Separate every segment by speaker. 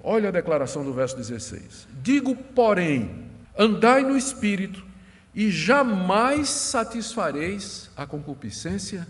Speaker 1: Olha a declaração do verso 16. Digo, porém, andai no Espírito e jamais satisfareis a concupiscência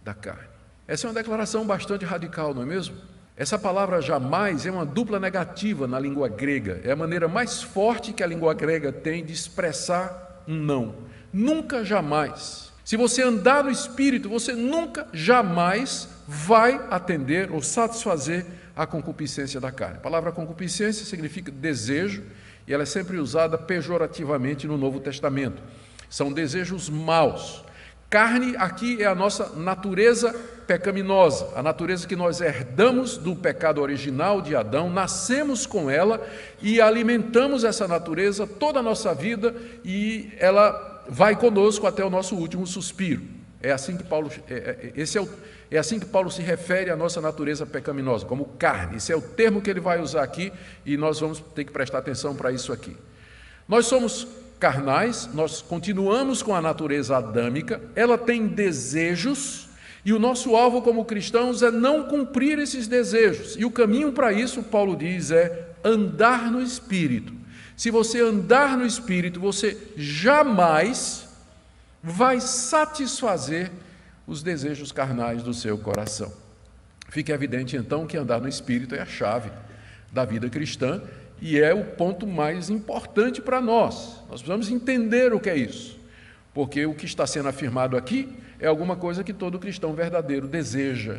Speaker 1: da carne. Essa é uma declaração bastante radical, não é mesmo? Essa palavra jamais é uma dupla negativa na língua grega. É a maneira mais forte que a língua grega tem de expressar um não. Nunca, jamais. Se você andar no Espírito, você nunca, jamais vai atender ou satisfazer a concupiscência da carne. A palavra concupiscência significa desejo e ela é sempre usada pejorativamente no Novo Testamento. São desejos maus. Carne aqui é a nossa natureza pecaminosa, a natureza que nós herdamos do pecado original de Adão, nascemos com ela e alimentamos essa natureza toda a nossa vida e ela vai conosco até o nosso último suspiro. É assim que Paulo se refere à nossa natureza pecaminosa, como carne. Esse é o termo que ele vai usar aqui e nós vamos ter que prestar atenção para isso aqui. Nós somos carnais, nós continuamos com a natureza adâmica, ela tem desejos e o nosso alvo como cristãos é não cumprir esses desejos. E o caminho para isso, Paulo diz, é andar no Espírito. Se você andar no Espírito, você jamais vai satisfazer os desejos carnais do seu coração. Fica evidente, então, que andar no Espírito é a chave da vida cristã e é o ponto mais importante para nós. Nós precisamos entender o que é isso, porque o que está sendo afirmado aqui é alguma coisa que todo cristão verdadeiro deseja.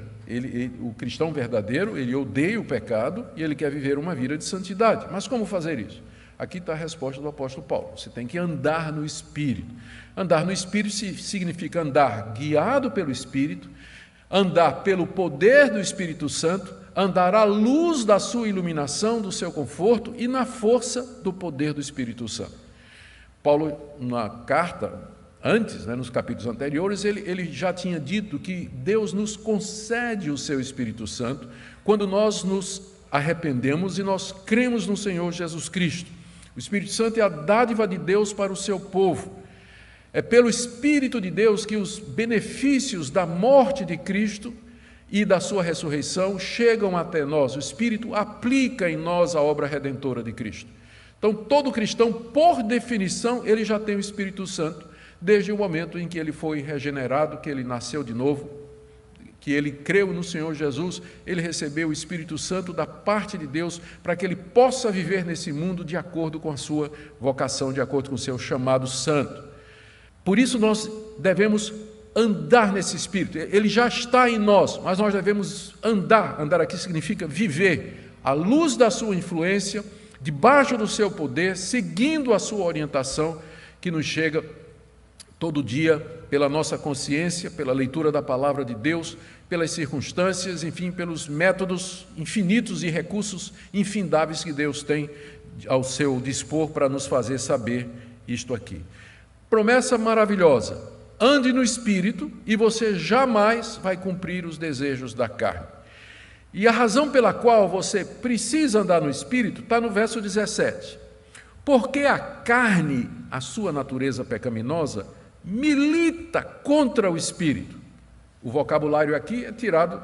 Speaker 1: O cristão verdadeiro, ele odeia o pecado e ele quer viver uma vida de santidade. Mas como fazer isso? Aqui está a resposta do apóstolo Paulo. Você tem que andar no Espírito. Andar no Espírito significa andar guiado pelo Espírito, andar pelo poder do Espírito Santo, andar à luz da sua iluminação, do seu conforto e na força do poder do Espírito Santo. Paulo, na carta, antes, nos capítulos anteriores, ele já tinha dito que Deus nos concede o seu Espírito Santo quando nós nos arrependemos e nós cremos no Senhor Jesus Cristo. O Espírito Santo é a dádiva de Deus para o seu povo. É pelo Espírito de Deus que os benefícios da morte de Cristo e da sua ressurreição chegam até nós. O Espírito aplica em nós a obra redentora de Cristo. Então, todo cristão, por definição, ele já tem o Espírito Santo, desde o momento em que ele foi regenerado, que ele nasceu de novo, que ele creu no Senhor Jesus, ele recebeu o Espírito Santo da parte de Deus para que ele possa viver nesse mundo de acordo com a sua vocação, de acordo com o seu chamado santo. Por isso nós devemos andar nesse Espírito. Ele já está em nós, mas nós devemos andar. Andar aqui significa viver à luz da sua influência, debaixo do seu poder, seguindo a sua orientação que nos chega todo dia pela nossa consciência, pela leitura da palavra de Deus, pelas circunstâncias, enfim, pelos métodos infinitos e recursos infindáveis que Deus tem ao seu dispor para nos fazer saber isto aqui. Promessa maravilhosa: ande no Espírito e você jamais vai cumprir os desejos da carne. E a razão pela qual você precisa andar no Espírito está no verso 17. Porque a carne, a sua natureza pecaminosa, milita contra o Espírito. O vocabulário aqui é tirado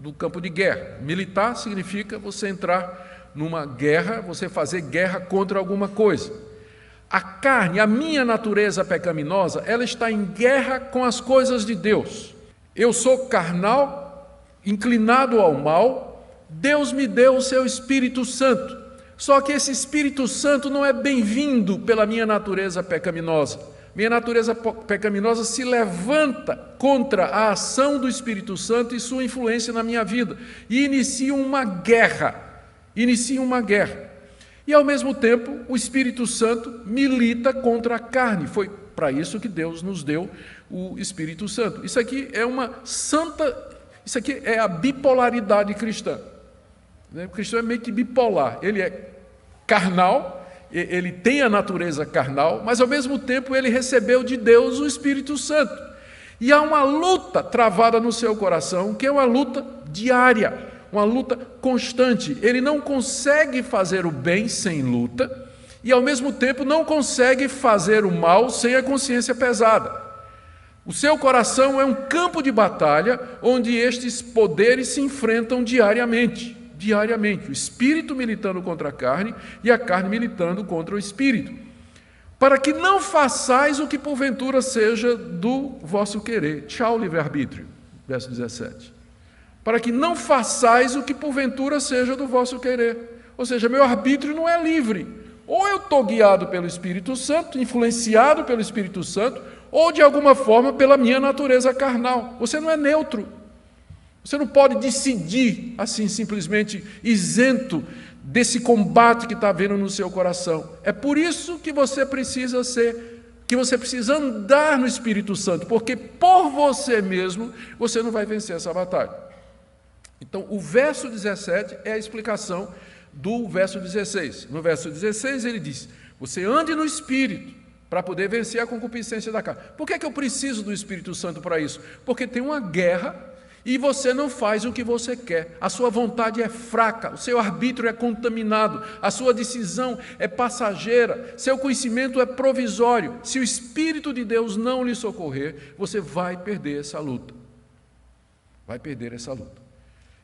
Speaker 1: do campo de guerra. Militar significa você entrar numa guerra, você fazer guerra contra alguma coisa. A carne, a minha natureza pecaminosa, ela está em guerra com as coisas de Deus. Eu sou carnal, inclinado ao mal. Deus me deu o seu Espírito Santo. Só que esse Espírito Santo não é bem-vindo pela minha natureza pecaminosa. Minha natureza pecaminosa se levanta contra a ação do Espírito Santo e sua influência na minha vida e inicia uma guerra. E, ao mesmo tempo, o Espírito Santo milita contra a carne. Foi para isso que Deus nos deu o Espírito Santo. Isso aqui é a bipolaridade cristã. O cristão é meio que bipolar. Ele é carnal, ele tem a natureza carnal, mas, ao mesmo tempo, ele recebeu de Deus o Espírito Santo. E há uma luta travada no seu coração, que é uma luta diária, uma luta constante. Ele não consegue fazer o bem sem luta e, ao mesmo tempo, não consegue fazer o mal sem a consciência pesada. O seu coração é um campo de batalha onde estes poderes se enfrentam diariamente. diariamente, o espírito militando contra a carne e a carne militando contra o espírito, para que não façais o que porventura seja do vosso querer. Tchau, livre-arbítrio, verso 17. Para que não façais o que porventura seja do vosso querer. Ou seja, meu arbítrio não é livre. Ou eu estou guiado pelo Espírito Santo, influenciado pelo Espírito Santo, ou de alguma forma pela minha natureza carnal. Você não é neutro. Você não pode decidir assim simplesmente isento desse combate que está havendo no seu coração. É por isso que você precisa andar no Espírito Santo, porque por você mesmo você não vai vencer essa batalha. Então, o verso 17 é a explicação do verso 16. No verso 16 ele diz: você ande no Espírito para poder vencer a concupiscência da carne. Por que eu preciso do Espírito Santo para isso? Porque tem uma guerra e você não faz o que você quer. A sua vontade é fraca, o seu arbítrio é contaminado, a sua decisão é passageira, seu conhecimento é provisório. Se o Espírito de Deus não lhe socorrer, você vai perder essa luta. Vai perder essa luta.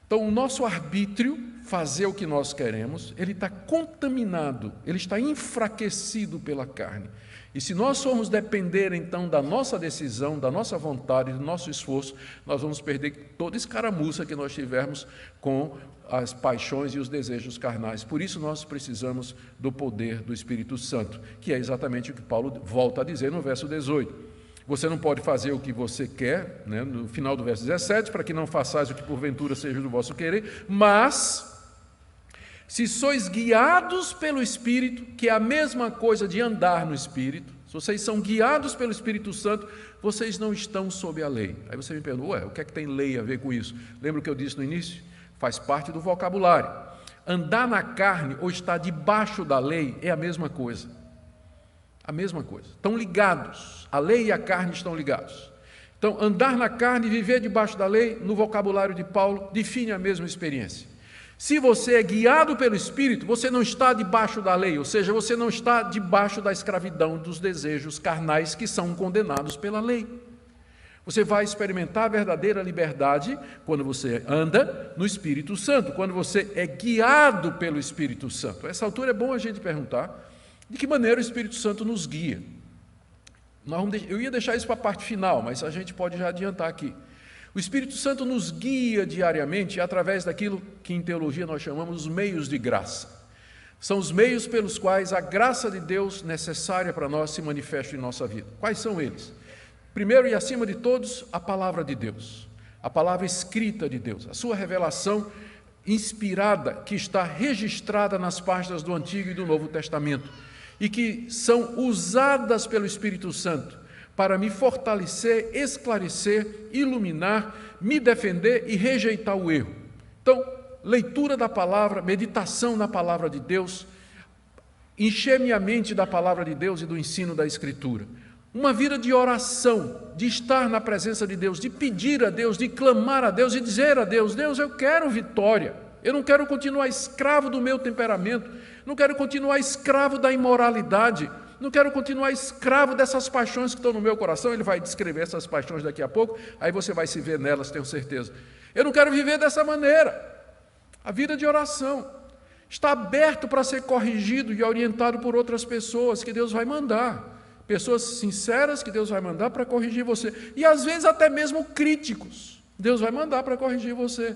Speaker 1: Então, o nosso arbítrio, fazer o que nós queremos, ele está contaminado, ele está enfraquecido pela carne. E se nós formos depender, então, da nossa decisão, da nossa vontade, do nosso esforço, nós vamos perder toda a escaramuça que nós tivermos com as paixões e os desejos carnais. Por isso, nós precisamos do poder do Espírito Santo, que é exatamente o que Paulo volta a dizer no verso 18. Você não pode fazer o que você quer, né, no final do verso 17, para que não façais o que porventura seja do vosso querer, mas, se sois guiados pelo Espírito, que é a mesma coisa de andar no Espírito, se vocês são guiados pelo Espírito Santo, vocês não estão sob a lei. Aí você me pergunta, o que é que tem lei a ver com isso? Lembra o que eu disse no início? Faz parte do vocabulário. Andar na carne ou estar debaixo da lei é a mesma coisa. A mesma coisa. Estão ligados. A lei e a carne estão ligados. Então, andar na carne e viver debaixo da lei, no vocabulário de Paulo, define a mesma experiência. Se você é guiado pelo Espírito, você não está debaixo da lei, ou seja, você não está debaixo da escravidão dos desejos carnais que são condenados pela lei. Você vai experimentar a verdadeira liberdade quando você anda no Espírito Santo, quando você é guiado pelo Espírito Santo. A essa altura é bom a gente perguntar de que maneira o Espírito Santo nos guia. Eu ia deixar isso para a parte final, mas a gente pode já adiantar aqui. O Espírito Santo nos guia diariamente através daquilo que em teologia nós chamamos os meios de graça. São os meios pelos quais a graça de Deus necessária para nós se manifesta em nossa vida. Quais são eles? Primeiro e acima de todos, a palavra de Deus, a palavra escrita de Deus, a sua revelação inspirada que está registrada nas páginas do Antigo e do Novo Testamento e que são usadas pelo Espírito Santo para me fortalecer, esclarecer, iluminar, me defender e rejeitar o erro. Então, leitura da palavra, meditação na palavra de Deus, encher minha mente da palavra de Deus e do ensino da Escritura. Uma vida de oração, de estar na presença de Deus, de pedir a Deus, de clamar a Deus e dizer a Deus, Deus, eu quero vitória, eu não quero continuar escravo do meu temperamento, não quero continuar escravo da imoralidade, não quero continuar escravo dessas paixões que estão no meu coração. Ele vai descrever essas paixões daqui a pouco, aí você vai se ver nelas, tenho certeza. Eu não quero viver dessa maneira. A vida de oração está aberto para ser corrigido e orientado por outras pessoas que Deus vai mandar. Pessoas sinceras que Deus vai mandar para corrigir você. E às vezes até mesmo críticos. Deus vai mandar para corrigir você.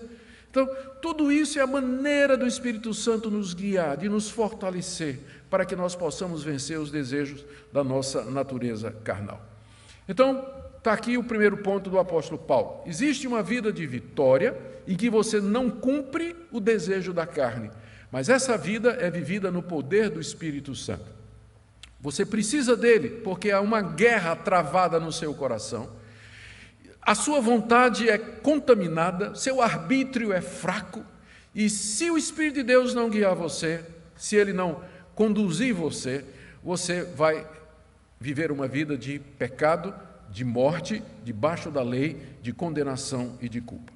Speaker 1: Então, tudo isso é a maneira do Espírito Santo nos guiar, de nos fortalecer, para que nós possamos vencer os desejos da nossa natureza carnal. Então, está aqui o primeiro ponto do apóstolo Paulo. Existe uma vida de vitória em que você não cumpre o desejo da carne, mas essa vida é vivida no poder do Espírito Santo. Você precisa dele, porque há uma guerra travada no seu coração. A sua vontade é contaminada, seu arbítrio é fraco, e se o Espírito de Deus não guiar você, se ele não conduzir você, você vai viver uma vida de pecado, de morte, debaixo da lei, de condenação e de culpa.